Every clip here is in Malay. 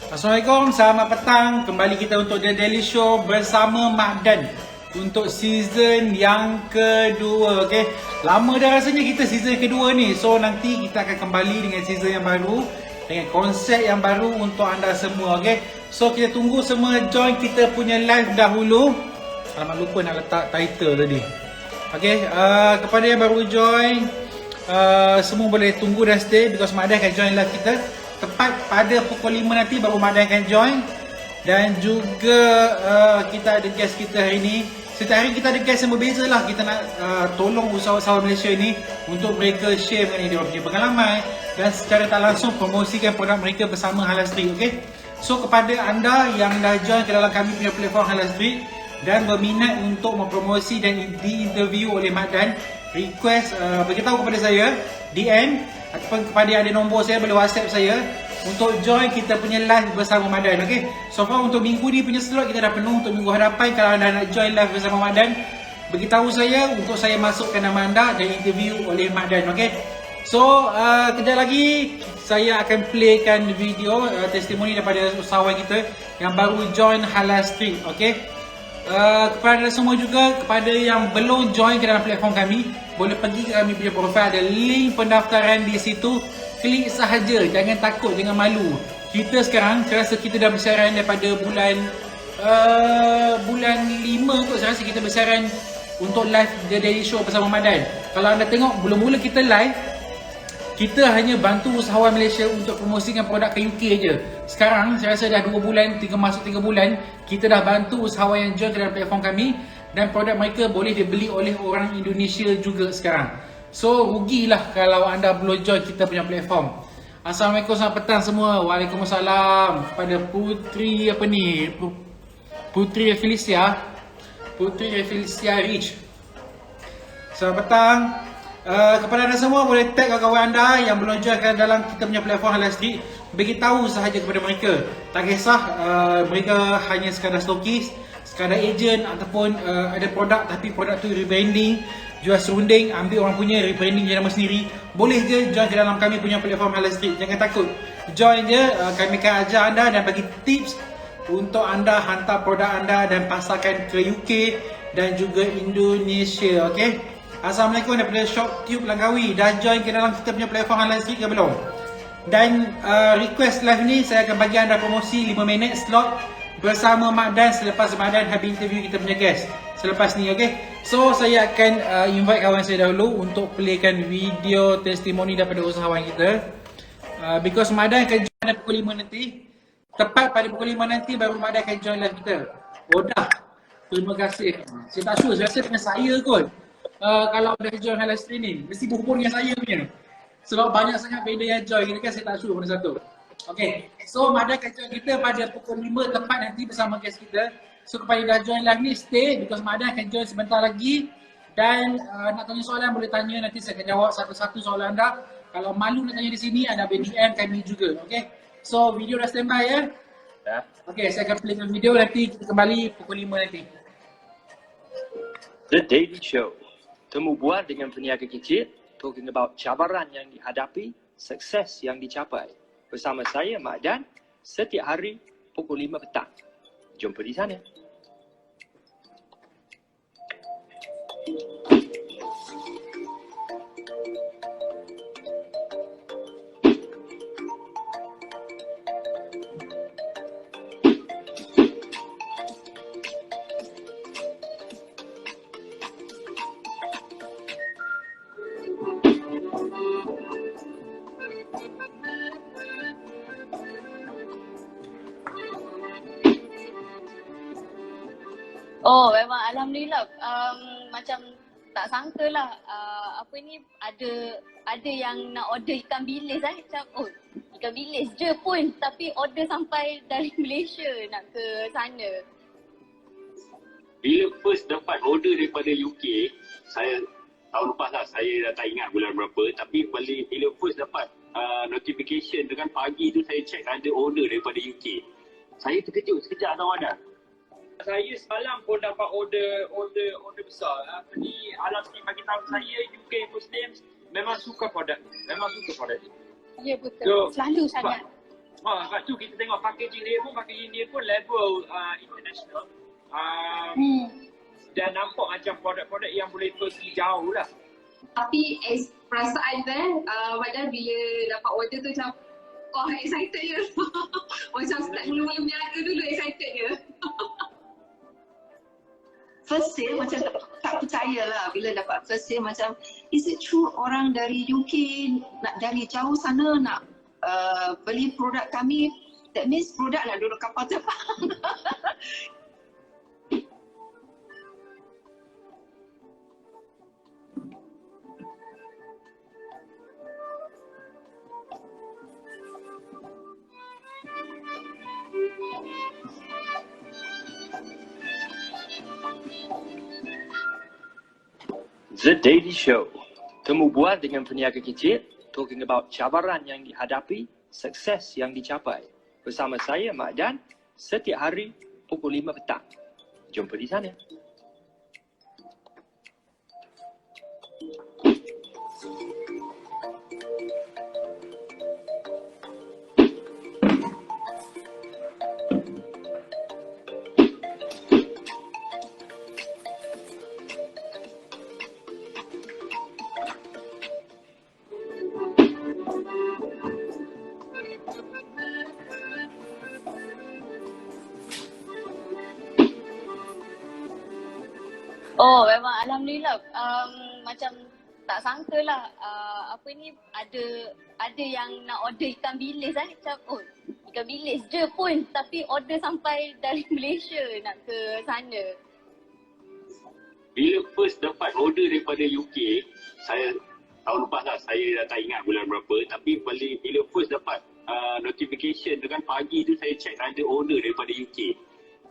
Assalamualaikum, selamat petang. Kembali kita untuk The Daily Show bersama Mak Dan untuk season yang kedua. Okay? Lama dah rasanya kita season kedua ni. So nanti kita akan kembali dengan season yang baru, dengan konsep yang baru untuk anda semua. Okay? So kita tunggu semua join kita punya live dahulu. Alamak, lupa nak letak title tadi. Okay, kepada yang baru join, semua boleh tunggu dan stay because Mak Dan akan join live kita tepat pada pukul 5 nanti baru Mak Dan akan join. Dan juga kita ada guest kita hari ni. Setiap hari kita ada guest yang berbeza lah. Kita nak tolong usahawan-usahawan Malaysia ni untuk mereka share mengenai dia punya pengalaman dan secara tak langsung promosikan produk mereka bersama Halal Street. Okay? So kepada anda yang dah join ke dalam kami punya platform Halal Street dan berminat untuk mempromosi dan diinterview oleh Mak Dan, request beritahu kepada saya DM ataupun kepada yang ada nombor saya, boleh WhatsApp saya untuk join kita punya live bersama Mak Dan. Okay? So far untuk minggu ni punya slot kita dah penuh. Untuk minggu hadapan kalau anda nak join live bersama Mak Dan, beritahu saya untuk saya masukkan nama anda dan interview oleh Mak Dan. Okay? So kejap lagi saya akan playkan video testimoni daripada usahawan kita yang baru join Halal Street. Okay? Kepada semua juga, kepada yang belum join ke dalam platform kami, boleh pergi ke kami punya profil, ada link pendaftaran di situ. Klik sahaja, jangan takut, jangan malu. Kita sekarang, saya rasa kita dah bersiaran daripada bulan 5 kot. Saya rasa kita bersiaran untuk live The Daily Show bersama Mak Dan. Kalau anda tengok, mula-mula kita live, kita hanya bantu usahawan Malaysia untuk promosikan produk ke UK je. Sekarang saya rasa dah 2 bulan, masuk 3 bulan, kita dah bantu usahawan yang join ke dalam platform kami dan produk mereka boleh dibeli oleh orang Indonesia juga sekarang. So rugilah kalau anda belum join kita punya platform. Assalamualaikum, selamat petang semua. Waalaikumsalam. Kepada Putri apa ni? Putri Felicia Rich. Selamat petang. Kepada anda semua, boleh tag kawan-kawan anda yang belum join dalam kita punya platform Halal Street. Beritahu sahaja kepada mereka. Tak kisah mereka hanya sekadar stokis, sekadar agent ataupun ada produk tapi produk tu rebranding, jual serunding, ambil orang punya rebranding je nama sendiri. Boleh je join ke dalam kami punya platform Halal Street. Jangan takut. Join je, kami akan ajar anda dan bagi tips untuk anda hantar produk anda dan pasarkan ke UK dan juga Indonesia. Okay? Assalamualaikum daripada ShopTube Langkawi. Dah join ke dalam kita punya platform Halal Street ke belum? Dan request live ni saya akan bagi anda promosi 5 minit slot bersama Mak Dan selepas Mak Dan habis interview kita punya guest selepas ni. Okay? So saya akan invite kawan saya dahulu untuk playkan video testimoni daripada usahawan kita. Because Mak Dan akan join pada pukul 5 nanti. Tepat pada pukul 5 nanti baru Mak Dan akan join live kita. Oh dah. Terima kasih. Saya tak sure, saya rasa dengan saya kot. Kalau dah join Halal Street ni, mesti berhubung dengan saya punya. Sebab banyak sangat beda yang join, ini kan saya tak sure mana satu. Okay, so Mak Dan akan join kita pada pukul 5 tepat nanti bersama guest kita. So kepada dah join live ni, stay because Mak Dan akan join sebentar lagi. Dan nak tanya soalan boleh tanya, nanti saya akan jawab satu-satu soalan anda. Kalau malu nak tanya di sini, anda boleh DM kami juga. Okay, so video dah standby ya. Okay, saya akan playkan video, nanti kita kembali pukul 5 nanti. The Daily Show. Temu bual dengan peniaga kecil, talking about cabaran yang dihadapi, sukses yang dicapai. Bersama saya, Mak Dan, setiap hari pukul 5 petang. Jumpa di sana. Oh, memang Alhamdulillah. Macam tak sangka lah. Apa ni, ada yang nak order ikan bilis macam, oh ikan bilis je pun tapi order sampai dari Malaysia nak ke sana. Bila first dapat order daripada UK, saya tahun lepas lah, saya dah tak ingat bulan berapa, tapi bila first dapat notification dengan pagi tu, saya check ada order daripada UK. Saya terkejut sekejap tau ada. Saya semalam pun dapat order besar. Apa ni, Halal Street bagi tahu saya UK Muslims memang suka produk ni. Ya betul. So, selalu sangat. Lepas tu kita tengok packaging dia pun level international. Dan nampak macam produk-produk yang boleh pergi jauh lah. Tapi perasaan padahal bila dapat order tu macam excited je. Macam start mula-mula berniaga dulu excited je. First sale macam tak percaya lah bila dapat first sale, macam is it true orang dari UK nak dari jauh sana nak beli produk kami, that means produk nak duduk kapal terbang. The Daily Show. Temu bual dengan peniaga kecil, talking about cabaran yang dihadapi, sukses yang dicapai. Bersama saya, Mak Dan, setiap hari pukul 5 petang. Jumpa di sana. Oh, memang alhamdulillah. Macam tak sangka lah. Ada yang nak order ikan bilis macam ikan bilis je pun, tapi order sampai dari Malaysia nak ke sana. Bila first dapat order daripada UK, saya tahun lepas lah, saya dah tak ingat bulan berapa, tapi bila first dapat notification dengan pagi tu saya check ada order daripada UK.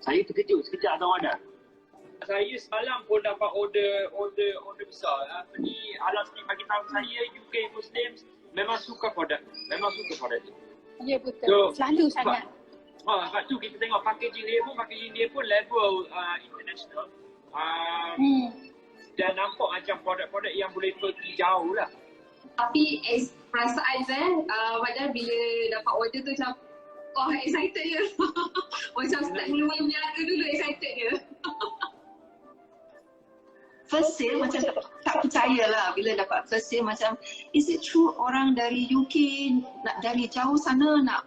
Saya terkejut sekejap tau Adam. Saya semalam pun dapat order besar. Alam Street bagi tahu saya UK Muslims memang suka produk tu. Ya betul. So, Selalu sangat. Lepas tu kita tengok packaging dia pun level international. Dan nampak macam produk-produk yang boleh pergi jauh lah. Tapi perasaan padahal bila dapat order tu macam excited je. Macam start mula-mula berniaga dulu excited je. First sale macam tak percaya lah bila dapat first sale, macam is it true orang dari UK nak dari jauh sana nak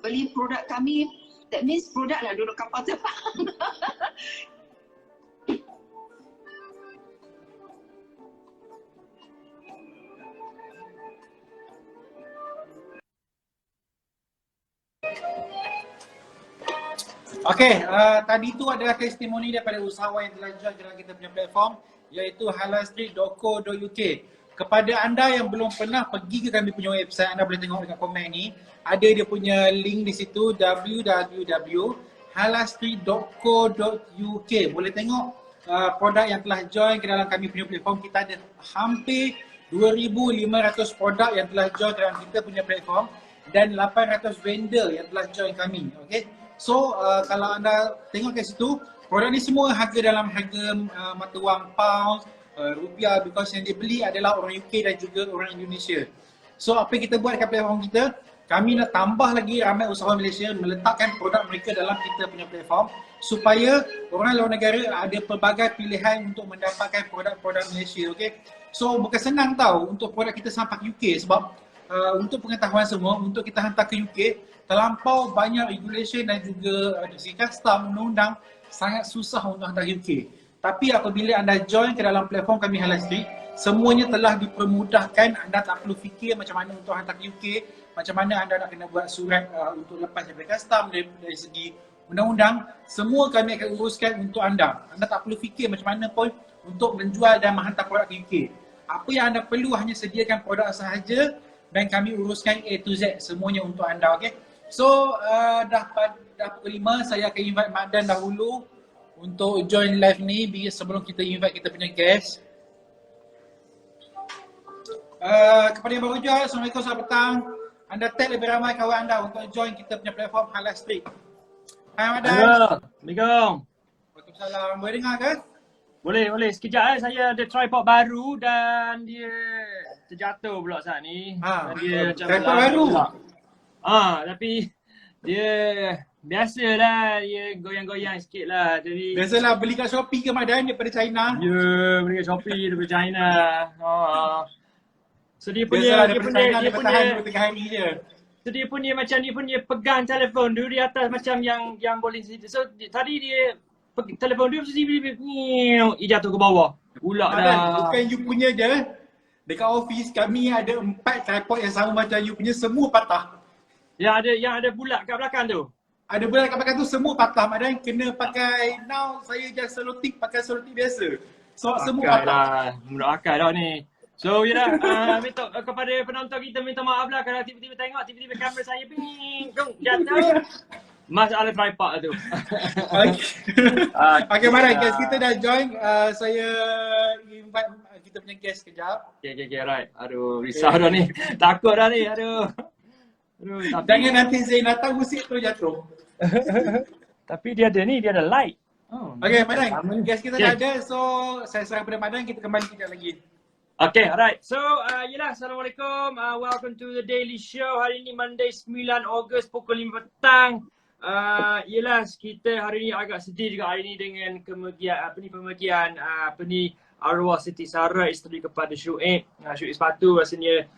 beli produk kami, that means produk nak duduk kapal terbang. Okey, tadi tu adalah testimoni daripada usahawan yang telah join dalam kita punya platform, iaitu halalstreet.co.uk. Kepada anda yang belum pernah pergi ke kami punya website, anda boleh tengok dekat komen ni. Ada dia punya link di situ, www.halalstreet.co.uk. Boleh tengok produk yang telah join ke dalam kami punya platform. Kita ada hampir 2,500 produk yang telah join ke dalam kita punya platform dan 800 vendor yang telah join kami. Okey. So kalau anda tengok kat situ, produk ni semua harga dalam harga mata wang pounds, rupiah, because yang dia beli adalah orang UK dan juga orang Indonesia. So apa yang kita buat dekat platform kita, kami nak tambah lagi ramai usahawan Malaysia meletakkan produk mereka dalam kita punya platform supaya orang luar negara ada pelbagai pilihan untuk mendapatkan produk-produk Malaysia. Okay? So bukan senang tau untuk produk kita sampai ke UK, sebab untuk pengetahuan semua, untuk kita hantar ke UK terlampau banyak regulation dan juga segi custom, undang-undang, sangat susah untuk hantar UK. Tapi apabila anda join ke dalam platform kami Halal Street, semuanya telah dipermudahkan. Anda tak perlu fikir macam mana untuk hantar ke UK, macam mana anda nak kena buat surat untuk lepas daripada custom, dari segi undang-undang. Semua kami akan uruskan untuk anda. Anda tak perlu fikir macam mana pun untuk menjual dan menghantar produk ke UK. Apa yang anda perlu hanya sediakan produk sahaja dan kami uruskan A to Z semuanya untuk anda. Okay? So dah pukul 5, saya akan invite Mak Dan dahulu untuk join live ni sebelum kita invite kita punya guest. Kepada yang baru join, Assalamualaikum, selamat petang. Anda tag lebih ramai kawan anda untuk join kita punya platform Halal Street. Hai Mak Dan. Assalamualaikum. Waalaikumsalam. Boleh dengar ke? Boleh. Sekejap saya ada tripod baru dan dia terjatuh pula saat ni. Dan dia macam tripod baru? Tapi dia biasalah, dia goyang-goyang sikit lah. Jadi Biasalah beli kat Shopee ke Mak Dan daripada China. ya, beli kat Shopee daripada China. So dia Biasalah punya, daripada China dia bertahan 2-3 hari je. so dia punya pegang telefon dia di atas macam yang boleh. So tadi dia telefon dia mesti dia jatuh ke bawah. Ulak Mak Dan, dah. bukan you punya je. Dekat office kami ada 4 tripod yang sama macam you punya, semua patah. Yang ada bulat kat belakang tu. Ada berat kat belakang tu semua patah Mak Dan. Kena pakai, now saya just selotip, pakai selotip biasa. So semua Akal patah. lah. Menurut akal dah ni. So yelah, minta kepada penonton kita minta maaf lah kalau tiba-tiba tengok, tiba-tiba kamera saya jatuh. Masalah tripod tu. Okay, Mak Dan, guys kita dah join. Saya invite kita punya guest kejap. Okay, right. Aduh, risau dah ni. Takut dah ni, aduh. Tapi, Jangan nanti Zain datang musik tu jatuh. tapi dia ada light. Okay, Mak Dan, guest kita dah Okay. ada. So saya serah kepada Mak Dan, kita kembali kejap lagi. Okay, alright. So, yelah, Assalamualaikum. Welcome to the Daily Show. Hari ni Monday 9 Ogos pukul 5 petang. Yelah, kita hari ni agak sedih juga hari ni dengan pemergian arwah Siti Sarah, isteri kepada Syuib. Syuib sepatu rasanya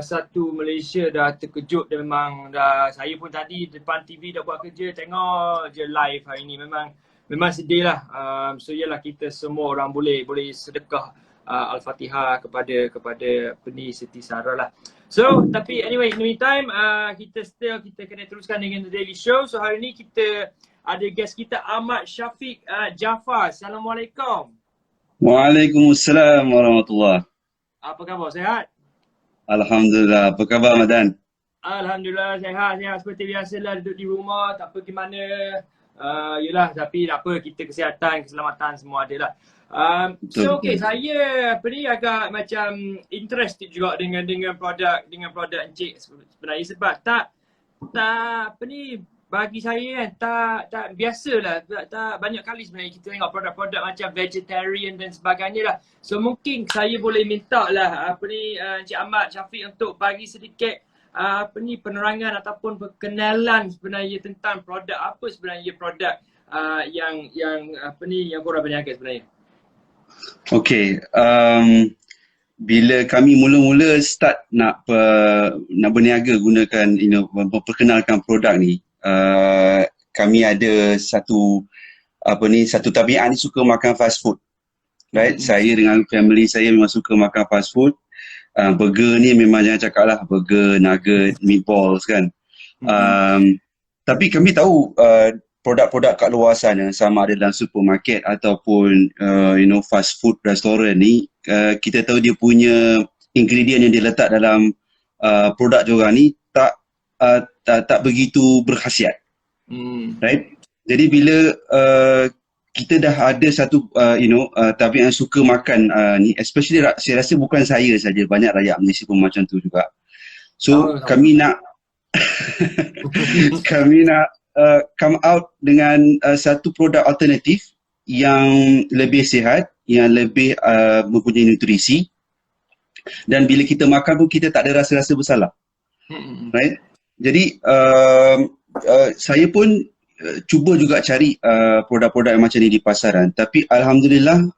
satu Malaysia dah terkejut dan memang dah, saya pun tadi depan TV dah buat kerja tengok je live hari ni, memang sedih lah. So yelah, kita semua orang boleh sedekah Al-Fatihah kepada Siti Sarah lah. So tapi anyway, in the meantime kita kena teruskan dengan The Daily Show. So hari ni kita ada guest kita Ahmad Syafiq Jaafar. Assalamualaikum. Waalaikumsalam warahmatullahi. Apa khabar? Sihat? Alhamdulillah. Apa khabar Madan? Alhamdulillah sihat seperti biasalah, duduk di rumah, tak pergi mana. Yelah, tapi tak apa, kita kesihatan, keselamatan semua ada lah. So okay, saya agak macam interested juga dengan produk Encik sebenarnya, sebab tak bagi saya kan tak biasalah, tak banyak kali sebenarnya kita tengok produk-produk macam vegetarian dan sebagainya lah. So mungkin saya boleh minta lah Encik Ahmad Syafiq untuk bagi sedikit penerangan ataupun perkenalan sebenarnya tentang produk apa sebenarnya produk yang korang berniaga sebenarnya. Okay, bila kami mula-mula start nak berniaga gunakan memperkenalkan produk ni, kami ada satu tabiat ni, suka makan fast food. Right, saya dengan family saya memang suka makan fast food. Burger ni memang jangan cakap lah, burger, nugget, meatballs kan. Tapi kami tahu produk-produk kat luar sana, sama ada dalam supermarket ataupun fast food restaurant ni, kita tahu dia punya ingredient yang dia letak dalam produk diorang ni tak begitu berkhasiat. Right? Jadi bila kita dah ada satu tabiat yang suka makan ni, especially saya rasa bukan saya saja, banyak rakyat Malaysia pun macam tu juga. So kami nak come out dengan satu produk alternatif yang lebih sihat, yang lebih mempunyai nutrisi, dan bila kita makan pun kita tak ada rasa-rasa bersalah. Right? Jadi saya pun cuba juga cari produk-produk yang macam ni di pasaran, tapi alhamdulillah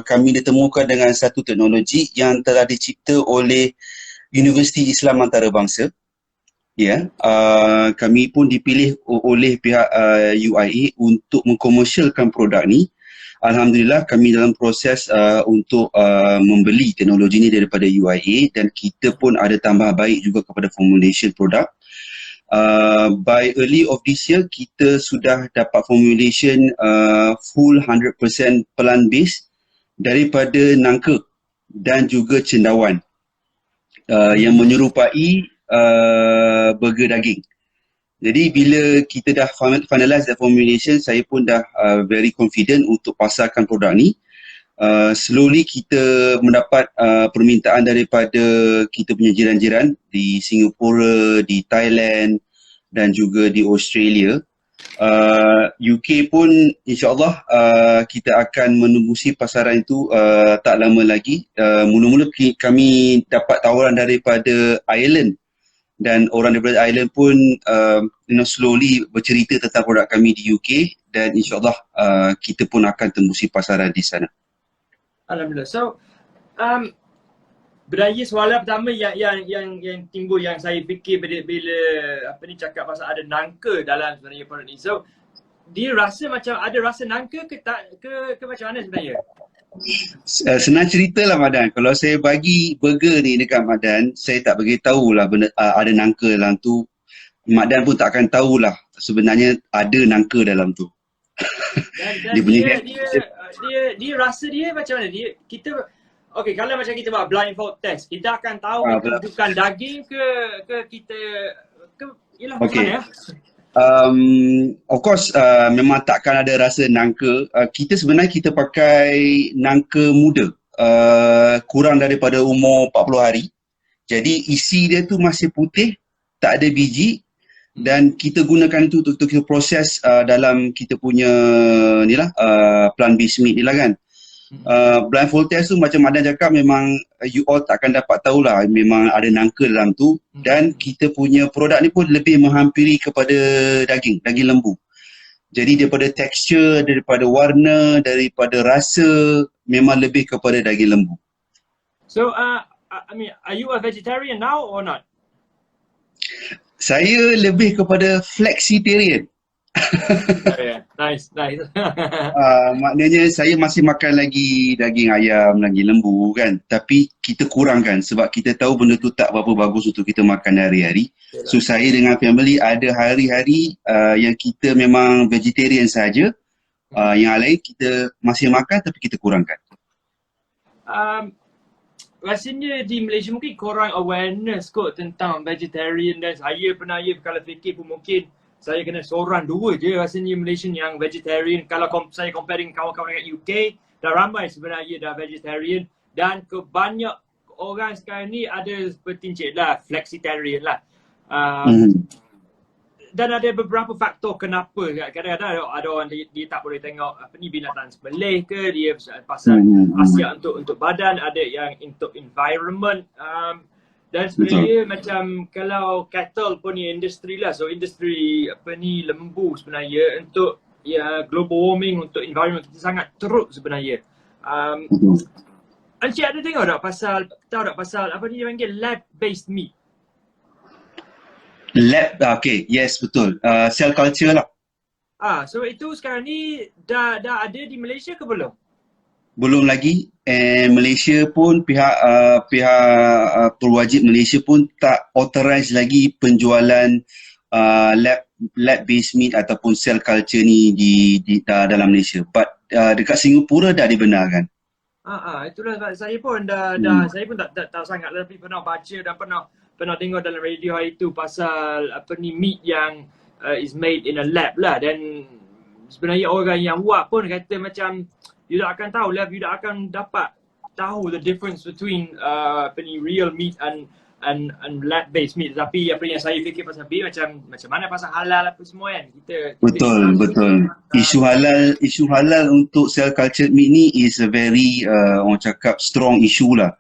kami ditemukan dengan satu teknologi yang telah dicipta oleh Universiti Islam Antarabangsa. Ya, kami pun dipilih oleh pihak UIA untuk mengkomersialkan produk ni. Alhamdulillah kami dalam proses untuk membeli teknologi ni daripada UIA, dan kita pun ada tambah baik juga kepada formulation produk. By early of this year, kita sudah dapat formulation full 100% plant based daripada nangka dan juga cendawan yang menyerupai burger daging. Jadi bila kita dah finalize the formulation, saya pun dah very confident untuk pasarkan produk ni. Slowly kita mendapat permintaan daripada kita punya jiran-jiran di Singapura, di Thailand dan juga di Australia. UK pun insyaAllah kita akan menembusi pasaran itu tak lama lagi. Mula-mula kami dapat tawaran daripada Ireland dan orang daripada Ireland pun slowly bercerita tentang produk kami di UK, dan insyaAllah kita pun akan tembusi pasaran di sana. Alhamdulillah. So, beraya soalan pertama yang timbul, yang saya fikir bila cakap pasal ada nangka dalam sebenarnya produk ni. So, dia rasa macam ada rasa nangka ke tak ke macam mana sebenarnya? Senang cerita lah Madan, kalau saya bagi burger ni dekat Madan, saya tak beritahu lah benda, ada nangka dalam tu. Madan pun tak akan tahulah sebenarnya ada nangka dalam tu. Dan dia rasa dia macam mana? Kita okey, kalau macam kita buat blindfold test, kita akan tahu itu bukan daging ke kita yalah macam mana ya? Of course memang takkan ada rasa nangka. Kita pakai nangka muda, kurang daripada umur 40 hari. Jadi isi dia tu masih putih, tak ada biji, dan kita gunakan itu untuk kita proses dalam kita punya ni lah, plant-based meat ni lah kan. Blindfold test tu macam Madan cakap, memang you all takkan dapat tahulah memang ada nangka dalam tu, dan kita punya produk ni pun lebih menghampiri kepada daging lembu. Jadi daripada tekstur, daripada warna, daripada rasa, memang lebih kepada daging lembu. So I mean, are you a vegetarian now or not? Saya lebih kepada flexitarian. Nice. Maknanya saya masih makan lagi daging ayam, daging lembu kan. Tapi kita kurangkan sebab kita tahu benda tu tak berapa bagus untuk kita makan hari-hari. So saya dengan family ada hari-hari yang kita memang vegetarian saja. Yang lain kita masih makan tapi kita kurangkan. Rasanya di Malaysia mungkin korang awareness kot tentang vegetarian, dan saya pernah kalau fikir pun mungkin saya kena seorang dua je rasanya Malaysian yang vegetarian. Kalau saya comparing kawan-kawan dekat UK, dah ramai sebenarnya dah vegetarian, dan kebanyak orang sekarang ni ada seperti Encik lah, flexitarian lah. Dan ada beberapa faktor kenapa. Kadang-kadang ada orang dia tak boleh tengok binatang sembelih ke, dia pasal khasiat untuk badan, ada yang untuk environment. Dan sebenarnya macam kalau cattle pun ni industri lah, so industri lembu sebenarnya untuk global warming, untuk environment kita sangat teruk sebenarnya. Encik ada tengok tak pasal apa ni dia panggil lab based meat? Lab, okay, yes betul. Cell culture lah. So itu sekarang ni dah ada di Malaysia ke belum? Belum lagi. Malaysia pun pihak perwajib Malaysia pun tak authorize lagi penjualan lab based meat ataupun cell culture ni di dalam Malaysia. But dekat Singapura dah dibenarkan. Itulah saya pun saya pun tak tahu sangat, tapi pernah baca dan pernah tengok dalam radio hari tu pasal meat yang is made in a lab lah, dan sebenarnya orang yang buat pun kata macam you tak akan tahu lab, you tak akan dapat tahu the difference between real meat and lab based meat. Tapi apa yang saya fikir pasal macam mana pasal halal apa semua kan, kita betul. Isu halal untuk cell cultured meat ni is a very orang cakap strong issue lah.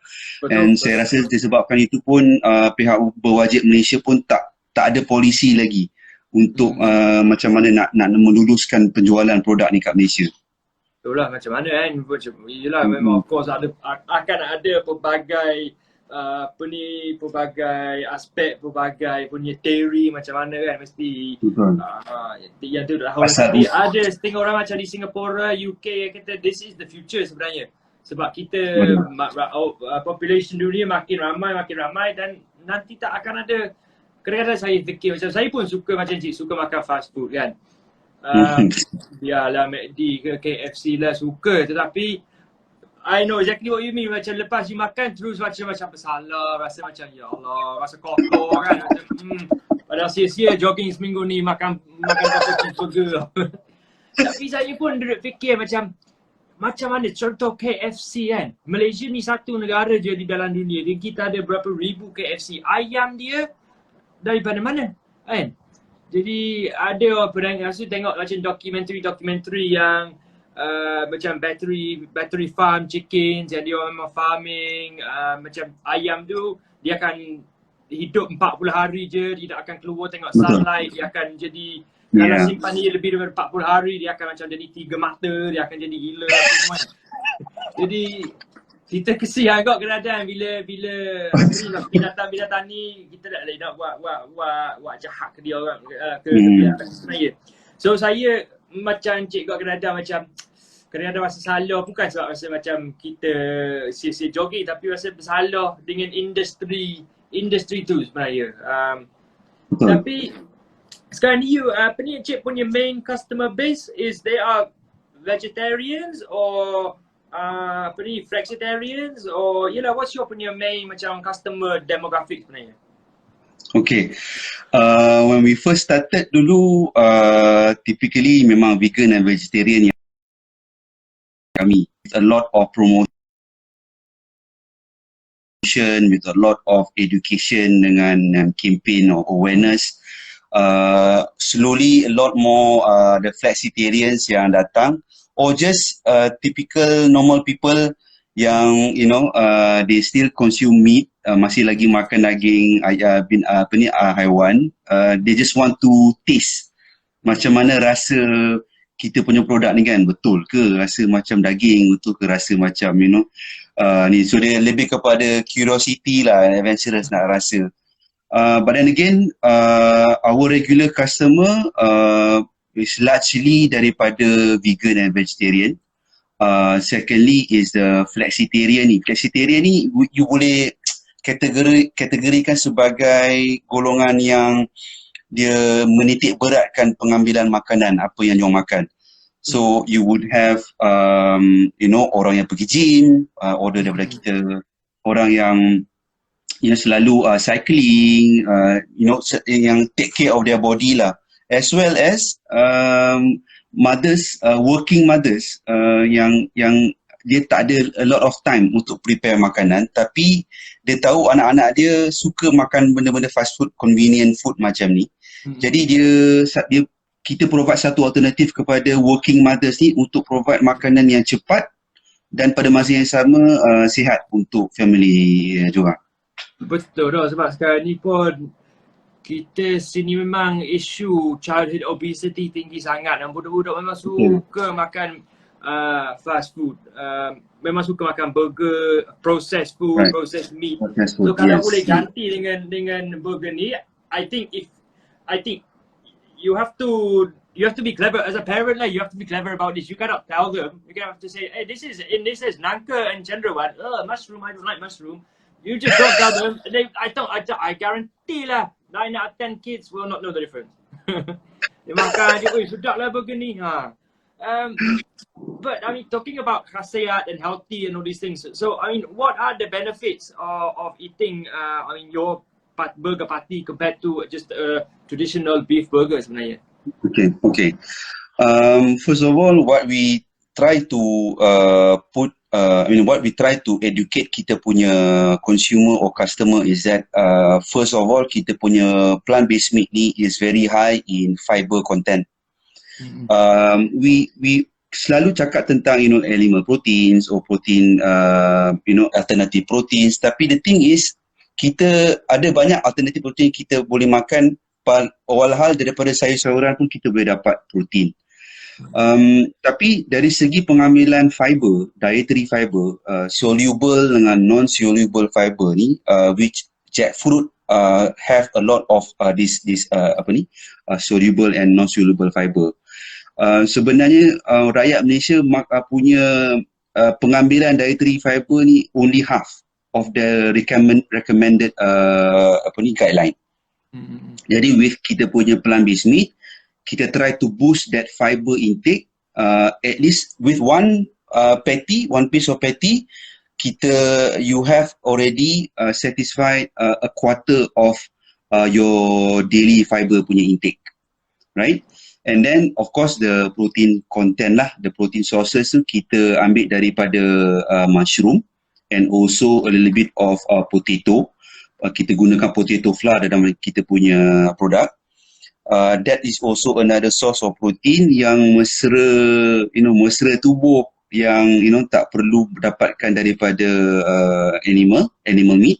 Dan saya rasa disebabkan itu pun pihak berwajib Malaysia pun tak ada polisi lagi untuk macam mana nak meluluskan penjualan produk ni kat Malaysia. Itulah macam mana kan, yelah memang of course akan ada pelbagai pelbagai aspek, pelbagai punya teori macam mana kan, mesti yang tu dah ada setengah orang macam di Singapura, UK kata this is the future sebenarnya. Sebab kita population dunia makin ramai dan nanti tak akan ada. Kadang-kadang saya fikir macam saya pun suka macam cik, suka makan fast food kan. Biarlah McD ke KFC lah suka, tetapi I know exactly what you mean. Macam lepas you makan terus macam bersalah, rasa macam ya Allah, rasa kotor kan, macam padahal sia-sia jogging seminggu ni makan cheeseburger. Tapi saya pun fikir macam mana contoh KFC kan. Malaysia ni satu negara je di dalam dunia, dan kita ada berapa ribu KFC. Ayam dia daripada mana kan. Jadi ada orang tengok macam dokumentari yang macam battery farm chickens yang dia memang farming, macam ayam tu dia akan hidup 40 hari je, dia tak akan keluar tengok Betul. sunlight, dia akan jadi kalau Yeah. simpan dia lebih daripada 40 hari, dia akan macam jadi 3 mata, dia akan jadi gila apa semua. Jadi kita kesian kot kadang-kadang bila binatang ni kita tak boleh nak buat jahat ke dia orang ke binatang sebenarnya. So saya macam Encik kot kadang-kadang rasa salah, bukan sebab rasa macam kita sia-sia jogging, tapi rasa bersalah dengan industri tu sebenarnya. Betul. Tapi sekarang ni apa ni Encik punya main customer base is they are vegetarians or apa ni flexitarians or what's your punya main macam customer demographic sebenarnya? Okay. When we first started dulu, typically memang vegan and vegetarian yang kami. With a lot of promotion, with a lot of education dengan campaign or awareness. Slowly a lot more the flexitarians yang datang, or just typical normal people yang they still consume meat, masih lagi makan daging haiwan. They just want to taste macam mana rasa kita punya produk ni kan, betul ke rasa macam daging, betul ke rasa macam ni. So dia lebih kepada curiosity lah, adventurous nak rasa. But then again, our regular customer is largely daripada vegan and vegetarian. Secondly is the flexitarian ni. Flexitarian ni you boleh kategorikan sebagai golongan yang dia menitik beratkan pengambilan makanan apa yang diorang makan. So you would have orang yang pergi gym, order daripada kita, orang yang selalu cycling, yang take care of their body lah, as well as mothers, working mothers yang dia tak ada a lot of time untuk prepare makanan, tapi dia tahu anak-anak dia suka makan benda-benda fast food, convenient food macam ni. Jadi kita provide satu alternatif kepada working mothers ni untuk provide makanan yang cepat dan pada masa yang sama sihat untuk family diorang. Betul dah, sebab sekarang ni pun kita sini memang isu childhood obesity tinggi sangat dan budak-budak memang suka makan fast food. Memang suka makan burger, processed food, Right. processed meat. Processed So food, kalau yes. boleh ganti dengan burger ni, I think you have to be clever as a parent lah. You have to be clever about this. You cannot tell them. You have to say, hey, this is Nangka and Chandrawat. Mushroom, I don't like mushroom. You just don't tell them. I guarantee lah 9 out of 10 kids will not know the difference. Dia makan je, sedap lah burger ni. But I mean, talking about khasiat and healthy and all these things. So I mean, what are the benefits of eating your burger patty compared to just a traditional beef burger sebenarnya? Okay. First of all, what we try to what we try to educate kita punya consumer or customer is that first of all, kita punya plant-based meat ni is very high in fiber content. We selalu cakap tentang animal proteins or protein alternative proteins, tapi the thing is kita ada banyak alternatif protein kita boleh makan, walhal daripada sayur-sayuran pun kita boleh dapat protein. Tapi dari segi pengambilan fiber, dietary fiber, soluble dengan non-soluble fiber ni, which jackfruit have a lot of this soluble and non-soluble fiber. Sebenarnya rakyat Malaysia punya pengambilan dietary fiber ni only half of the recommended guideline. Jadi with kita punya plant-based meat, kita try to boost that fiber intake, at least with one piece of patty, you have already satisfied a quarter of your daily fiber punya intake, right? And then of course the protein content lah, the protein sources tu kita ambil daripada mushroom and also a little bit of potato. Kita gunakan potato flour dalam kita punya produk. That is also another source of protein yang mesra tubuh, yang tak perlu dapatkan daripada animal meat.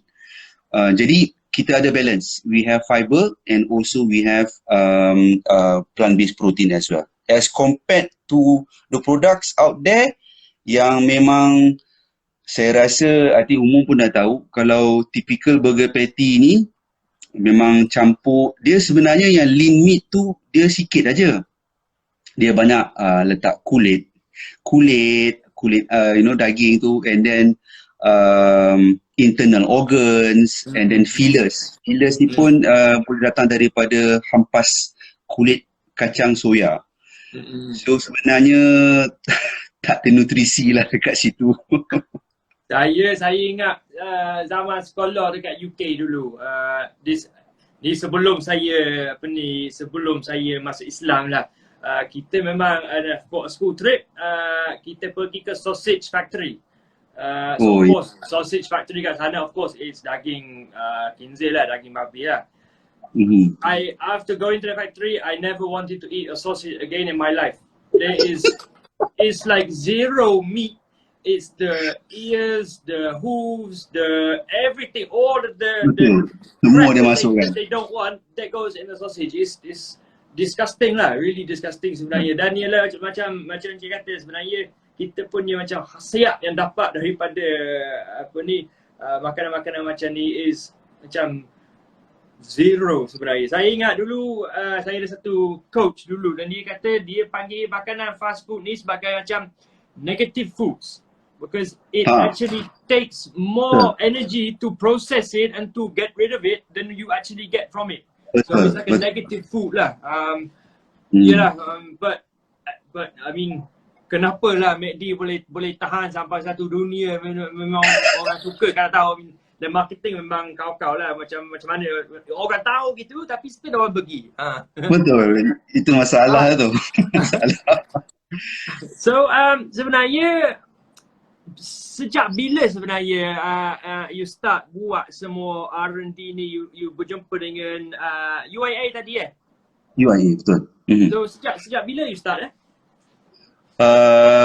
Jadi kita ada balance. We have fiber and also we have plant-based protein as well. As compared to the products out there yang memang saya rasa, I think umum pun dah tahu, kalau typical burger patty ni memang campur, dia sebenarnya yang lean meat tu dia sikit aja. Dia banyak letak kulit, daging tu, and then internal organs, and then fillers. Fillers ni pun boleh datang daripada hampas kulit kacang soya. So sebenarnya tak ada nutrisi lah dekat situ. Saya ingat zaman sekolah dekat UK dulu. Ni sebelum saya sebelum saya masuk Islam lah. Kita memang ada for school trip, kita pergi ke sausage factory. So of course sausage factory kat sana of course it's daging khinzir lah, daging babi lah. After going to the factory, I never wanted to eat a sausage again in my life. It's like zero meat. It's the ears, the hooves, the everything, all of the semua dia masuk kan. They don't want that goes in the sausage. It's disgusting lah, really disgusting sebenarnya. Dan ialah macam Encik kata, sebenarnya kita punya macam khasiat yang dapat daripada makanan-makanan macam ni is macam zero sebenarnya. Saya ingat dulu saya ada satu coach dulu dan dia kata dia panggil makanan fast food ni sebagai macam negative foods because it actually takes more energy to process it and to get rid of it than you actually get from it. So it's like a negative food lah. Yalah, but I mean, kenapa lah McD boleh tahan sampai satu dunia? Memang orang suka kalau tahu. Dan marketing memang kau-kau lah macam mana orang tahu gitu tapi still orang pergi. Betul, itu masalah tu. Masalah. So sebenarnya sejak bila sebenarnya you start buat semua R&D ni, you berjumpa dengan UIA tadi UIA, betul. So sejak bila you start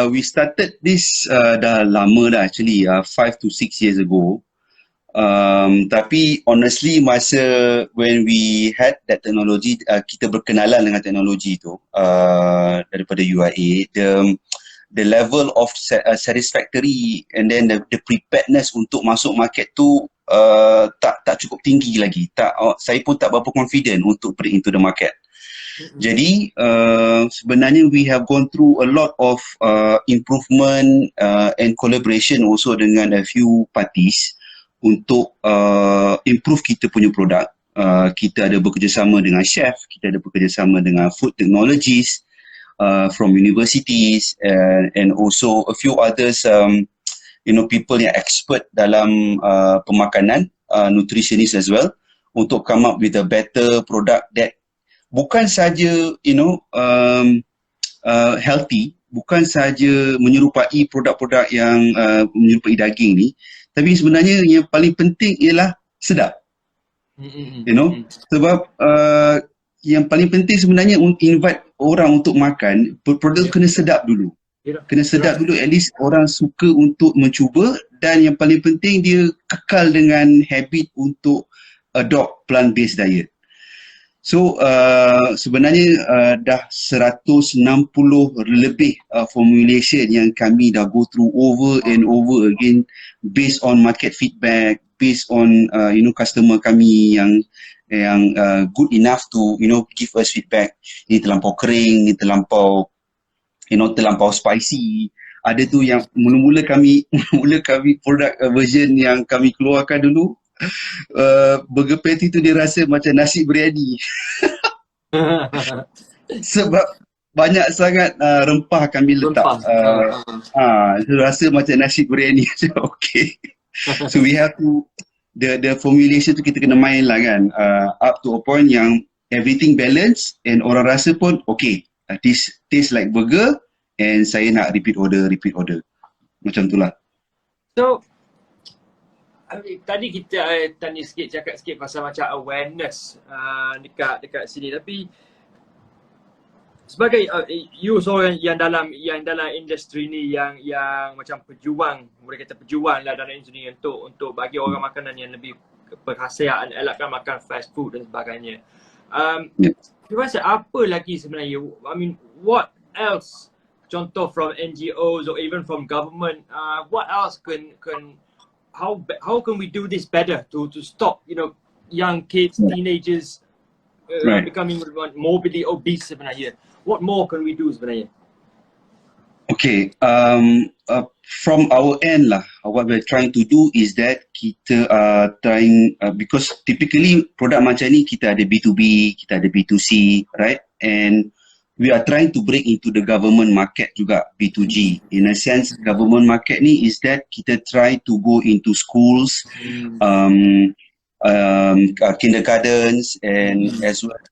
We started this dah lama dah actually, 5 to 6 years ago. Tapi honestly masa when we had that technology, kita berkenalan dengan teknologi tu daripada UIA, the level of satisfactory and then the preparedness untuk masuk market tu tak cukup tinggi lagi. Saya pun tak berapa confident untuk break into the market. Jadi sebenarnya we have gone through a lot of improvement and collaboration also dengan a few parties untuk improve kita punya produk. Kita ada bekerjasama dengan chef, kita ada bekerjasama dengan food technologists from universities and also a few others people yang expert dalam pemakanan, nutritionist as well, untuk come up with a better product that bukan saja healthy, bukan saja menyerupai produk-produk yang menyerupai daging ni, tapi sebenarnya yang paling penting ialah sedap. Sebab yang paling penting sebenarnya invite orang untuk makan, produk kena sedap dulu. Kena sedap dulu, at least orang suka untuk mencuba, dan yang paling penting dia kekal dengan habit untuk adopt plant-based diet. So sebenarnya dah 160 lebih formulation yang kami dah go through over and over again based on market feedback, based on customer kami yang good enough to give us feedback. Ini terlampau kering, ini terlampau spicy. Ada tu yang mula-mula kami produk version yang kami keluarkan dulu, burger patty tu dia rasa macam nasi biryani. Sebab banyak sangat rempah kami letak. Rasa macam nasi biryani. Okay. So we have to, the formulation tu kita kena main lah kan, up to a point yang everything balance and orang rasa pun okay, this taste like burger and saya nak repeat order. Macam tu lah. So tadi kita cakap sikit pasal macam awareness dekat sini, tapi sebagai you seorang yang dalam industri ni yang macam pejuang, boleh kata pejuang lah dalam industri ni untuk bagi orang makanan yang lebih perkhasiaan, elakkan makan fast food dan sebagainya. Ya. You rasa apa lagi sebenarnya? I mean, what else? Contoh from NGOs or even from government, what else how can we do this better to stop, you know, young kids, teenagers Right. becoming morbidly obese sebenarnya? What more can we do sebenarnya? Okay, from our end lah, what we're trying to do is that kita trying, because typically produk macam ni kita ada B2B, kita ada B2C, right? And we are trying to break into the government market juga, B2G. In a sense, government market ni is that kita try to go into schools, kindergartens and as well as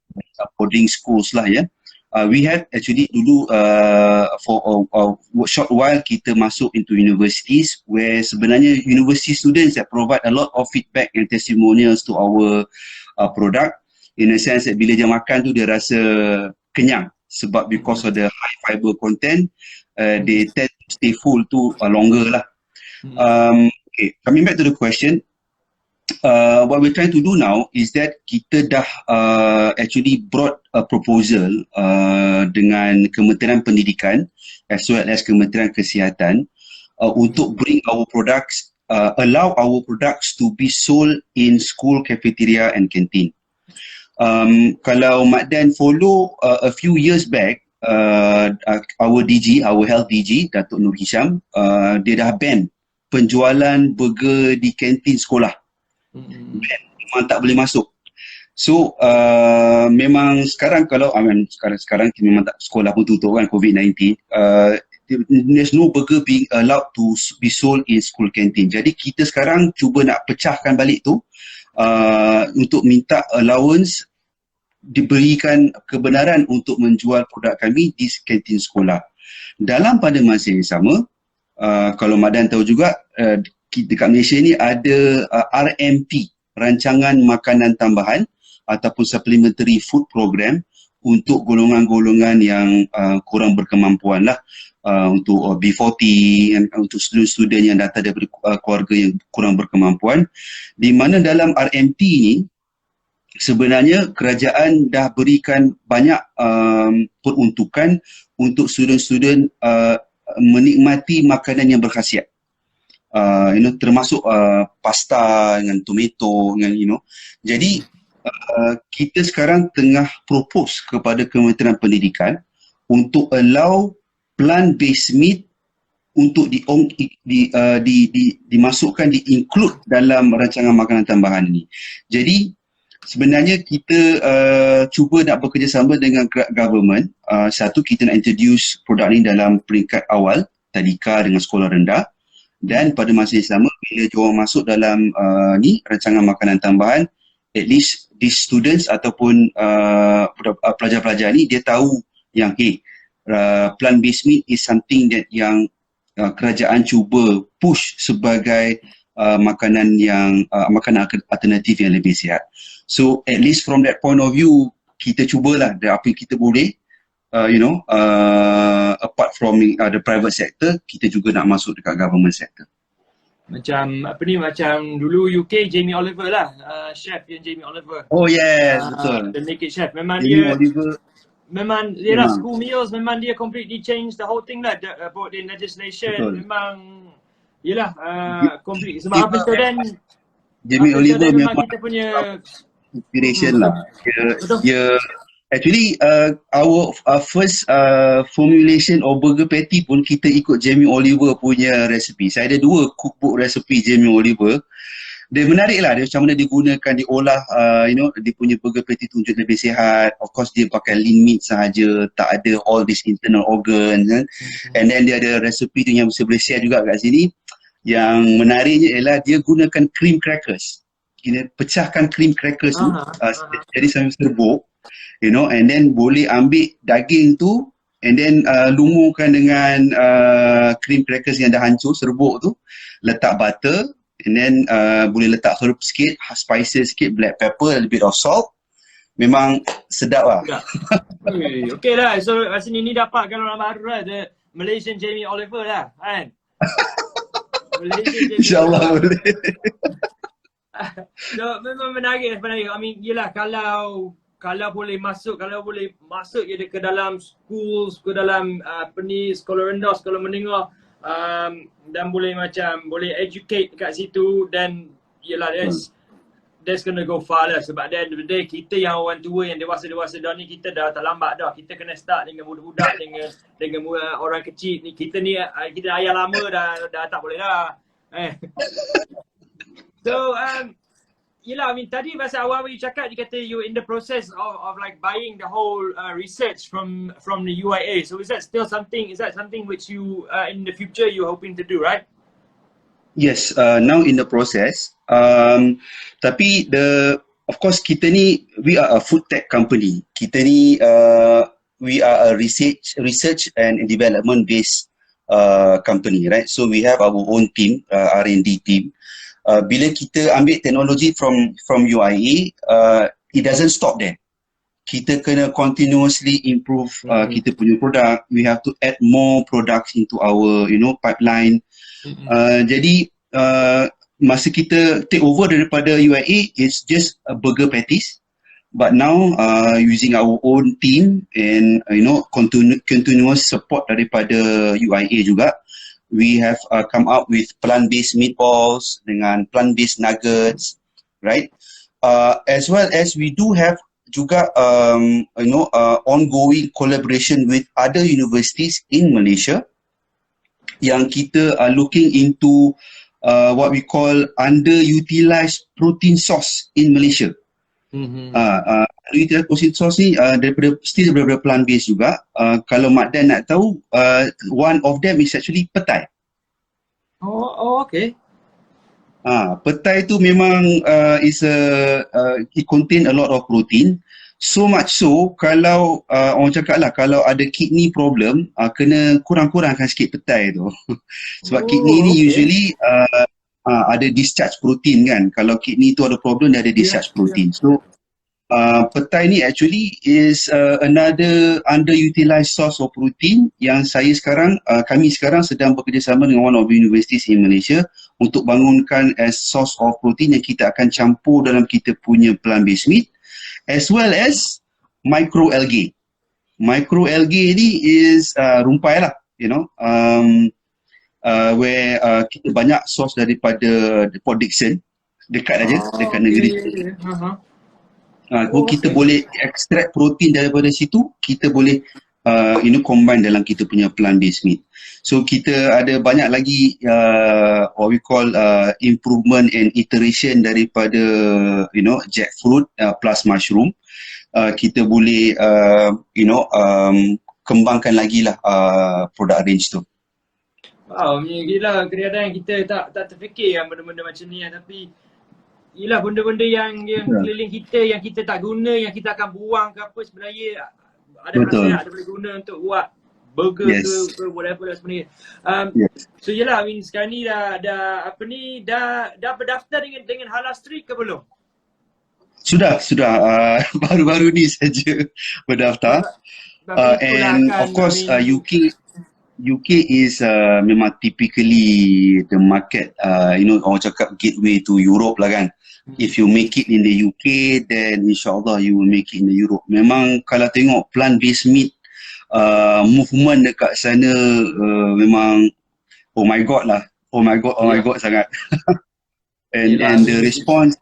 boarding schools lah ya. We had actually dulu for a short while kita masuk into universities where sebenarnya university students that provide a lot of feedback and testimonials to our product, in a sense that bila dia makan tu dia rasa kenyang sebab because of the high fiber content, they tend to stay full tu longer lah. Okay, coming back to the question, what we're trying to do now is that kita dah actually brought a proposal dengan Kementerian Pendidikan as well as Kementerian Kesihatan untuk bring our products, allow our products to be sold in school cafeteria and canteen. Kalau Mak Dan follow a few years back, our DG, our health DG, Datuk Nur Hisham, dia dah ban penjualan burger di kantin sekolah. Memang tak boleh masuk. So memang sekarang kalau sekarang memang tak, sekolah pun tutup kan, COVID-19, there's no burger being allowed to be sold in school canteen. Jadi kita sekarang cuba nak pecahkan balik tu untuk minta allowance, diberikan kebenaran untuk menjual produk kami di kantin sekolah. Dalam pada masa yang sama, kalau Madan tahu juga, dekat Malaysia ni ada RMP, Rancangan Makanan Tambahan ataupun Supplementary Food Program untuk golongan-golongan yang kurang berkemampuan lah, untuk B40, untuk student-student yang datang daripada keluarga yang kurang berkemampuan, di mana dalam RMP ni sebenarnya kerajaan dah berikan banyak peruntukan untuk student-student menikmati makanan yang berkhasiat. Termasuk pasta dengan tomato dengan jadi kita sekarang tengah propose kepada Kementerian Pendidikan untuk allow plant-based meat untuk dimasukkan, di-include dalam rancangan makanan tambahan ini. Jadi sebenarnya kita cuba nak bekerjasama dengan government. Satu, kita nak introduce produk ni dalam peringkat awal, tadika dengan sekolah rendah. Dan pada masa yang sama, bila diorang masuk dalam rancangan makanan tambahan, at least these students ataupun pelajar-pelajar ni, dia tahu yang plant-based meat is something that yang kerajaan cuba push sebagai makanan alternatif yang lebih sihat. So at least from that point of view, kita cubalah apa yang kita boleh. Apart from the private sector, kita juga nak masuk dekat government sector. Macam macam dulu UK, Jamie Oliver lah, chef yang Jamie Oliver. Oh yes, betul. The Naked Chef. Memang Jamie dia Oliver, memang dia lah school meals, memang dia completely change the whole thing lah, about the legislation. Betul. Memang yelah, complete. Sebab apa student Jamie Oliver memang kita punya inspiration lah. Dia actually our first formulation of burger patty pun kita ikut Jamie Oliver punya resipi. Saya ada 2 cookbook resipi Jamie Oliver. Dia menarik lah, dia macam mana digunakan, diolah dia punya burger patty tu untuk lebih sihat. Of course dia pakai lean meat sahaja, tak ada all these internal organs kan. And then dia ada resipi tu yang saya boleh share juga kat sini. Yang menariknya ialah dia gunakan cream crackers. Kita pecahkan cream crackers tu, jadi sambil serbuk, and then boleh ambil daging tu and then lumurkan dengan cream crackers yang dah hancur, serbuk tu, letak butter and then boleh letak herb sikit, spices sikit, black pepper, a little bit of salt. Memang sedap lah. Okay lah, so kat sini ni dapat kalau orang baru lah, the Malaysian Jamie Oliver lah kan. InsyaAllah boleh. So memang menarik. I mean, yelah kalau boleh masuk je ke dalam school, ke dalam sekolah rendah, sekolah menengah, dan boleh educate kat situ, dan yelah that's gonna go far lah. Sebab at the end of the day, kita yang orang tua, yang dewasa-dewasa dah ni, kita dah terlambat dah. Kita kena start dengan budak-budak, dengan orang kecil ni. Kita ayah lama dah tak boleh dah. So yelah, I mean, tadi masa awal you cakap, dia kata you in the process of like buying the whole research from the UIA. So is that something which you in the future you hoping to do, right? Yes, now in the process. Tapi of course kita ni, we are a food tech company. Kita ni we are a research and development based company, right? So we have our own team, R&D team. Bila kita ambil teknologi from UIA, it doesn't stop there. Kita kena continuously improve kita punya product. We have to add more products into our pipeline. Jadi masa kita take over daripada UIA, it's just a burger patties. But now using our own team and continuous support daripada UIA juga, we have come up with plant-based meatballs dengan plant-based nuggets, right? As well as we do have juga ongoing collaboration with other universities in Malaysia yang kita are looking into what we call underutilized protein source in Malaysia. Underutilized protein source ni daripada plant-based juga. Kalau Mak Dan nak tahu, one of them is actually petai. Oh okay. Petai tu memang it contain a lot of protein. So much so, kalau orang cakap lah, kalau ada kidney problem, kena kurang-kurangkan sikit petai tu. Sebab kidney ni usually ada discharge protein kan. Kalau kidney tu ada problem, dia ada discharge protein. So petai ni actually is another underutilized source of protein yang kami sekarang sedang bekerjasama dengan one of the universities in Malaysia untuk bangunkan as source of protein yang kita akan campur dalam kita punya plant-based meat, as well as microalgae. Microalgae ni is rumpai lah, where kita banyak source daripada Port Dickson, dekat negeri. Kita boleh extract protein daripada situ, kita boleh combine dalam kita punya plant-based meat. So kita ada banyak lagi what we call improvement and iteration daripada jackfruit plus mushroom. Kita boleh kembangkan lagi lah product range tu. Wow, gila, kadang-kadang kita tak terfikir yang benda-benda macam ni, tapi yelah, benda-benda yang keliling kita, yang kita tak guna, yang kita akan buang ke apa, sebenarnya ada masa ada boleh guna untuk buat burger ke whatever lah sebenarnya. So yelah, I mean, sekarang ni dah berdaftar dengan Halal Street ke belum? Sudah baru-baru ni saja berdaftar. And of course UK is memang typically the market, orang cakap gateway to Europe lah kan. If you make it in the UK, then insyaAllah you will make it in the Europe. Memang kalau tengok plant-based meat movement dekat sana, memang oh my god sangat. and the response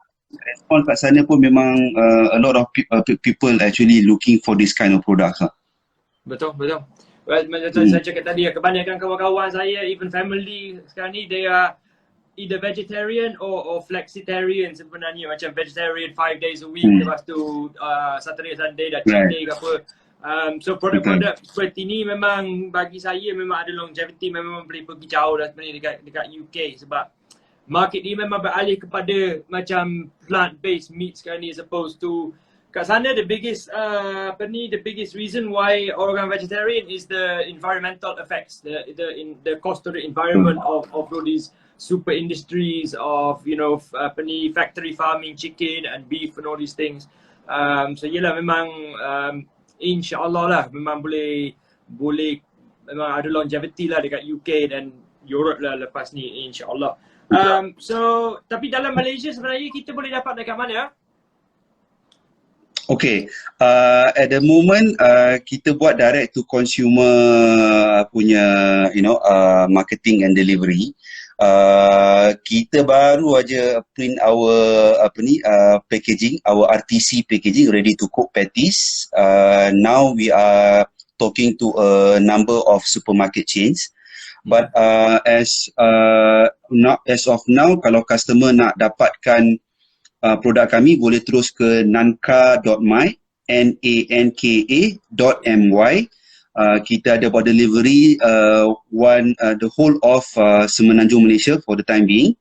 kat sana pun memang a lot of people actually looking for this kind of products lah. Betul. Macam saya cakap tadi, kebanyakan kawan-kawan saya, even family sekarang ni, they are either vegetarian or flexitarian sebenarnya. Macam vegetarian 5 days a week, lepas tu Saturday Sunday dah cheat day ke apa. So produk-produk seperti ni memang bagi saya memang ada longevity, memang boleh pergi jauh dah sebenarnya dekat UK, sebab market ni memang beralih kepada macam plant-based meat sekarang ni, as opposed to kat sana the biggest reason why orang vegetarian is the environmental effects, the cost to the environment of all these super industries of factory farming chicken and beef and all these things. So yelah, memang insyaAllah lah memang boleh memang ada longevity lah dekat UK dan Europe lah lepas ni, insyaAllah. So tapi dalam Malaysia sebenarnya kita boleh dapat dekat mana? Okay, at the moment kita buat direct to consumer punya marketing and delivery. Kita baru aja print our packaging, our RTC packaging, ready to cook patties. Now we are talking to a number of supermarket chains. But as of now, kalau customer nak dapatkan produk kami, boleh terus ke nanka.my, nanka.my. Kita ada buat delivery the whole of Semenanjung Malaysia for the time being.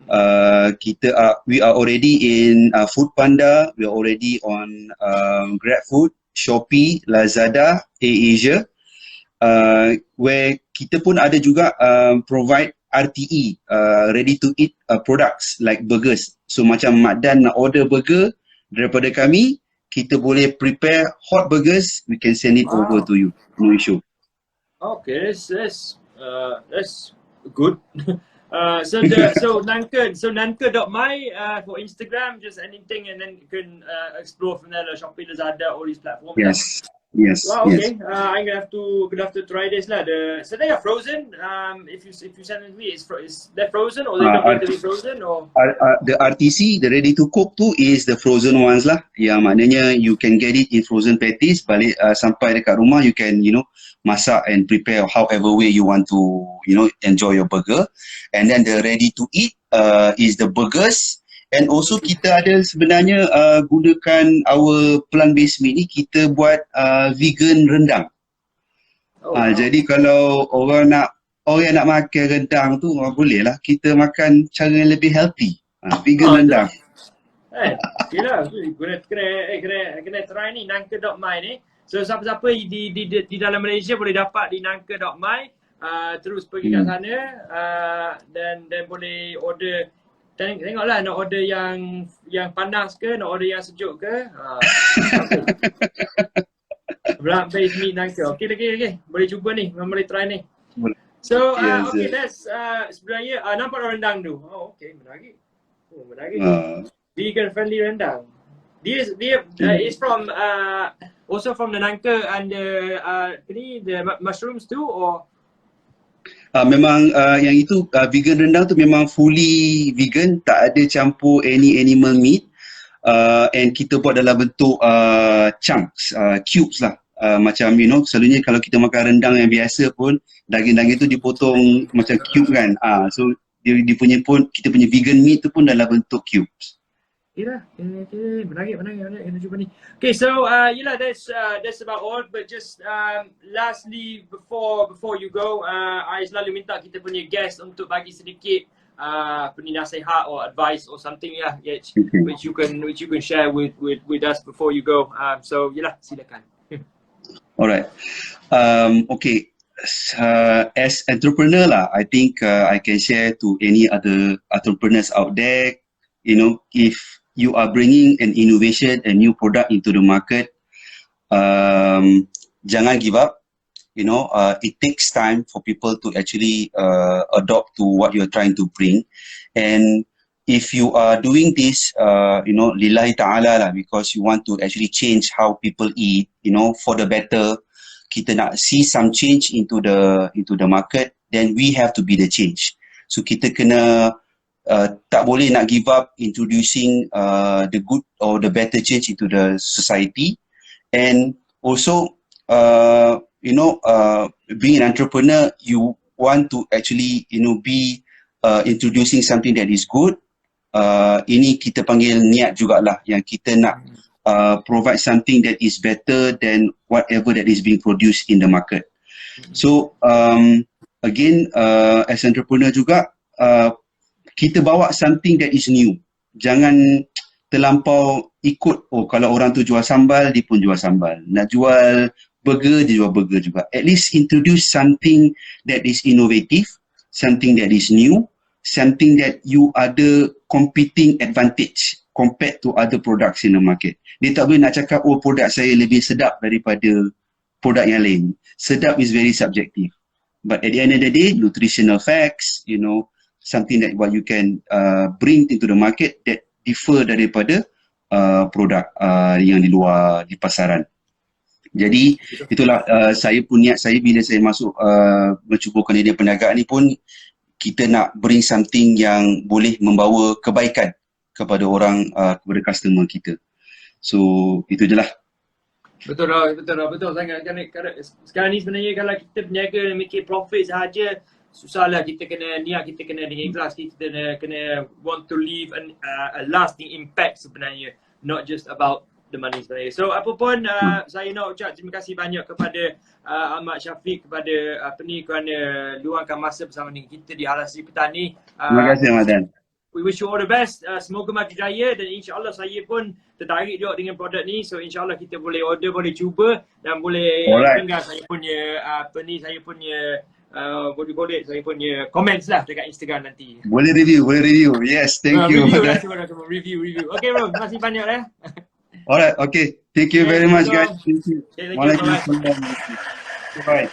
We are already in Foodpanda, we are already on GrabFood, Shopee, Lazada, AirAsia, where kita pun ada juga provide RTE, ready to eat products like burgers. So macam Mak Dan nak order burger daripada kami, kita boleh prepare hot burgers, we can send it over to you, no issue. Okay, that's good. So nanka.my for Instagram, just anything, and then you can explore from there, like Shopee, Lazada, all these platforms. Yes. Wow, okay. I'm gonna have to try this lah. So they are frozen. If you send it to me, is they frozen or they don't need to be frozen or? The RTC, the ready to cook tu is the frozen ones lah. Yang maknanya you can get it in frozen patties. Balik sampai dekat rumah, you can masak and prepare however way you want to enjoy your burger. And then the ready to eat is the burgers. And also kita ada sebenarnya gunakan our plant-based meat ni, kita buat vegan rendang. Jadi kalau orang nak makan rendang tu, boleh lah kita makan cara yang lebih healthy. Vegan rendang. Kira kena try ni nanka.my ni. So siapa-siapa di dalam Malaysia boleh dapat di nanka.my, terus pergi kat sana dan boleh order. Tengoklah nak order yang panas ke, nak order yang sejuk ke. Plant-based meat nangka. Okay. Boleh cuba ni, boleh try ni. So, okay, that's sebenarnya nampak rendang tu. Oh, okay, menarik. Vegan friendly rendang. Dia is from also from the nangka and the mushrooms too, or? Memang yang itu vegan rendang tu memang fully vegan, tak ada campur any animal meat, and kita buat dalam bentuk chunks, cubes lah. Macam selalunya kalau kita makan rendang yang biasa pun daging-daging tu dipotong macam cube kan. So kita punya vegan meat tu pun dalam bentuk cubes. Menarik, kena cuba ni. Okay, so that's about all. But just lastly, before you go, I selalu minta kita punya guest untuk bagi sedikit nasihat or advice or something which you can share with us before you go. So silakan. Alright. Okay. As entrepreneur lah, I think I can share to any other entrepreneurs out there. If you are bringing an innovation, a new product into the market, jangan give up. It takes time for people to actually adopt to what you're trying to bring. And if you are doing this, lillahi ta'ala lah, because you want to actually change how people eat, for the better, kita nak see some change into the market, then we have to be the change. So kita kena tak boleh nak give up introducing the good or the better change into the society. And also being an entrepreneur, you want to actually be introducing something that is good. Ini kita panggil niat jugalah, yang kita nak provide something that is better than whatever that is being produced in the market. So again, as entrepreneur juga, kita bawa something that is new. Jangan terlampau ikut, kalau orang tu jual sambal, dia pun jual sambal. Nak jual burger, dia jual burger juga. At least introduce something that is innovative, something that is new, something that you ada competing advantage compared to other products in the market. Dia tak boleh nak cakap, produk saya lebih sedap daripada produk yang lain. Sedap is very subjective. But at the end of the day, nutritional facts, something that what you can bring into the market that differ daripada produk yang di luar di pasaran. Jadi itulah saya pun niat saya bila saya masuk mencubukan idea perniagaan ni pun kita nak bring something yang boleh membawa kebaikan kepada orang, kepada customer kita. So itu je lah. Betul sangat. Sekarang ni sebenarnya kalau kita berniaga mikir profit sahaja, susahlah. Kita kena niat, kita kena dengan ikhlas, kita kena want to leave a lasting impact sebenarnya, not just about the money sebenarnya. So apa pun saya nak ucap terima kasih banyak kepada Ahmad Syafiq, kepada kerana luangkan masa bersama dengan kita di Alasri Petani. Terima kasih Ramadan. We wish you all the best. Semoga maju jaya dan insyaAllah saya pun tertarik juga dengan produk ni. So insyaAllah kita boleh order, boleh cuba dan boleh tinggal saya punya saya punya comments lah dekat Instagram nanti. Boleh review. Yes, thank you. Review. Okay bro, terima kasih banyak ya. Alright, okay. Thank you very much guys. Thank you. Okay, thank you. Bye.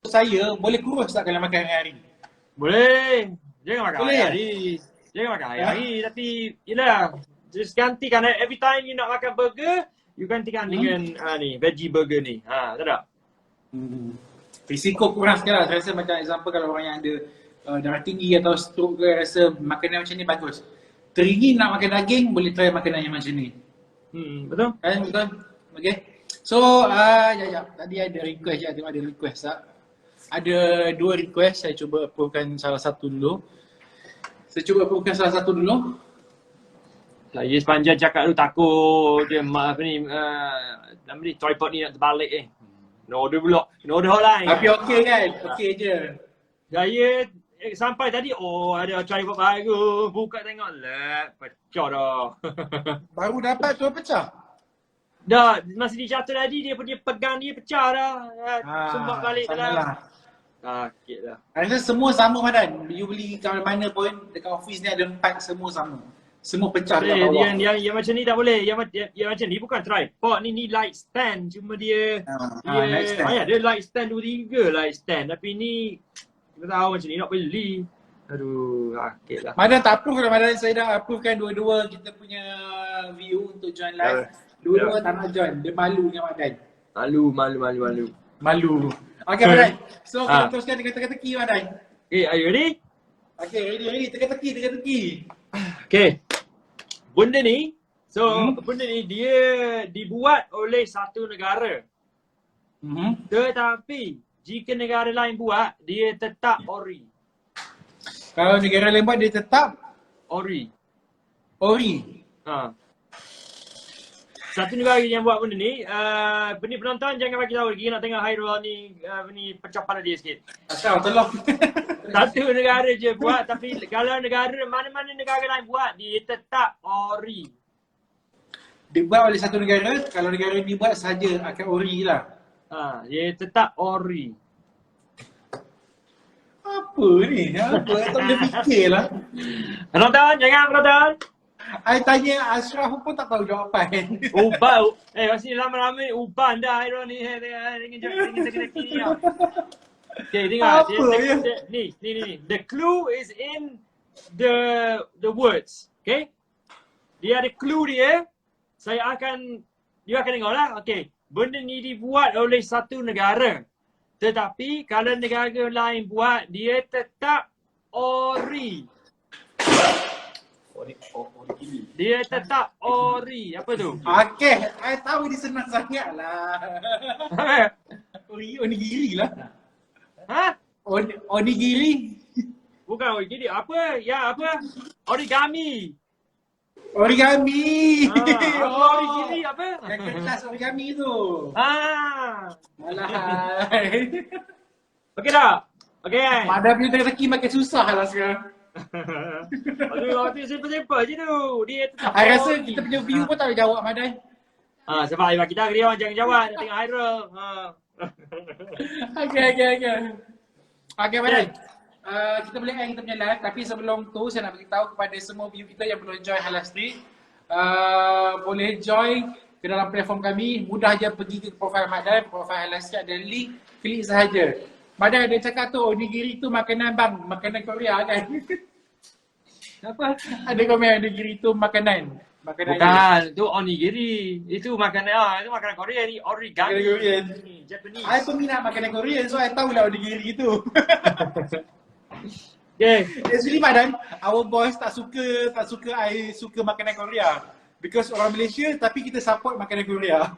Saya boleh kurus tak kalau makan hari-hari? Boleh. Jangan makan Boleh, hari-hari. Jangan makan hari-hari tapi yelah, just gantikan every time you nak makan burger, you gantikan dengan ni, veggie burger ni. Tak tak? Risiko kurang sekali lah. Saya rasa macam example kalau orang yang ada darah tinggi atau stroke ke, rasa makanan macam ni bagus. Teringin nak makan daging, boleh try makanan yang macam ni. Betul? Betul? Okay. So, tadi ada request je, tengok ada request tak? Ada 2 request, saya cuba approvekan salah satu dulu. Saya sepanjang cakap tu takut dia tripod ni nak terbalik Kena order pula, kena order hotline. Tapi okey kan? Okey je. Saya sampai tadi, ada tripod baru, buka tengok, pecah dah. Baru dapat tu pecah? Dah, masa dia jatuh tadi, dia punya pegang dia pecah dah. Sembak balik dah. Sakit dah. Rasa semua sama Madan. You beli kat mana pun, dekat office ni ada 4, semua sama. Semua pecah dekat bawah. Yang macam ni tak boleh. Yang macam ni bukan tripod, ni light stand. Cuma dia light stand. Dia light stand 2-3 light stand. Tapi ni kita tahu macam ni nak beli. Aduh, sakit lah. Madan tak approve kalau Madan, saya dah approve kan dua-dua kita punya view untuk join live. Dua-dua tak nak join. Dia malu dengan Madan. Malu. Okay Madan. So kita teruskan dengan teka-teki Madan. Are you ready? Okay, ready. Teka-teki. Okay. Benda ni, benda ni dia dibuat oleh satu negara. Tetapi jika negara lain buat, dia tetap ori. Kalau negara lain buat, dia tetap ori. Satu negara yang buat benda ni, penonton jangan bagi tahu lagi nak tengok Hairul ni pecah kepala dia sikit. Asal tolong. Satu negara je buat, tapi kalau mana-mana negara lain buat, dia tetap ori. Dibuat oleh satu negara, kalau negara ni buat saja akan ori lah. Dia tetap ori. Apa ni? Tak boleh fikir lah. Penonton, jangan penonton. I tanya Ashraf pun tak tahu jawapan. Uban. Masih lama-lama ni uban dah Hairul ni. Dengan teka-teki ni. Okay, tengok. Ni. The clue is in the words. Okay? Dia ada clue dia. Dia akan tengok lah. Okay. Benda ni dibuat oleh satu negara. Tetapi kalau negara lain buat, dia tetap ori. Dia tetap ori. Apa tu? Okay, I tahu dia senang sangat lah. Onigiri lah. Onigiri? Bukan onigiri. Apa? Origami. Origami. Origami apa? Yang kertas origami tu. Alahai. Okey tak? Okey kan? Madan punya teka-teki makin susah lah sekarang. Aduh, simple-simple je tu. Dia tetap I rasa kita punya view pun tak boleh jawab Madan. Sebab kita dia orang jangan jawab. Dia tengok Hairul. Okay Madan. Kita boleh end kita punya live, tapi sebelum tu saya nak beritahu kepada semua view kita yang belum join Halal Street, boleh join ke dalam platform kami, mudah je pergi ke profil Madan, profil Alaska, ada link, klik sahaja. Madan dia cakap tu, onigiri tu makanan bang, makanan Korea kan? Apa? Ada komen onigiri tu makanan. Makanan Bukan, itu onigiri. Itu makanan Korea ni, origami. Makanan Korean. Japanese. I peminat makanan Korean, so I tahulah onigiri tu. Okay. Actually Madan, our boys tak suka I suka makanan Korea. Because orang Malaysia tapi kita support makanan Korea.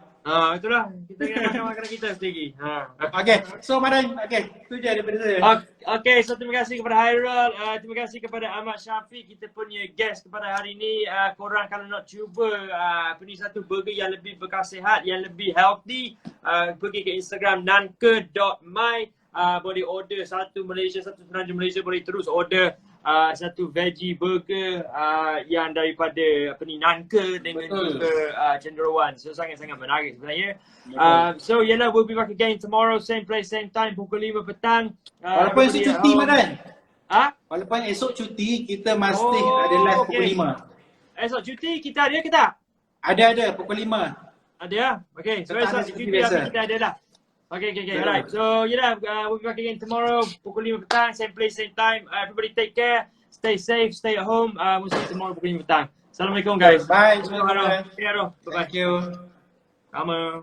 Itulah. Kita kena makan makanan kita sendiri. Okay, so Madan, okay, tu je daripada saya. Okay, so terima kasih kepada Hairul, terima kasih kepada Ahmad Syafiq, kita punya guest kepada hari ini. Korang kalau nak cuba satu burger yang lebih berkhasiat, yang lebih healthy, pergi ke Instagram nanke.my. Boleh order satu Malaysia, satu Semenanjung Malaysia, boleh terus order satu veggie burger yang daripada Nanke dengan juga cenderuan. So sangat-sangat menarik sebenarnya. So yelah, we'll be back again tomorrow, same place, same time, pukul 5 petang. Walaupun esok cuti Madan. Walaupun esok cuti, kita mesti ada live pukul 5. Esok cuti kita ada ke tak? Ada, pukul 5. Ada? Okay, so Tetap esok ada cuti cuti biasa. kita ada lah. Okay, alright. So, we'll be back again tomorrow, pukul 5 petang, same place, same time. Everybody take care, stay safe, stay at home. We'll see you tomorrow, pukul 5 petang. Assalamualaikum guys. Bye. Bye. Thank you. Sama.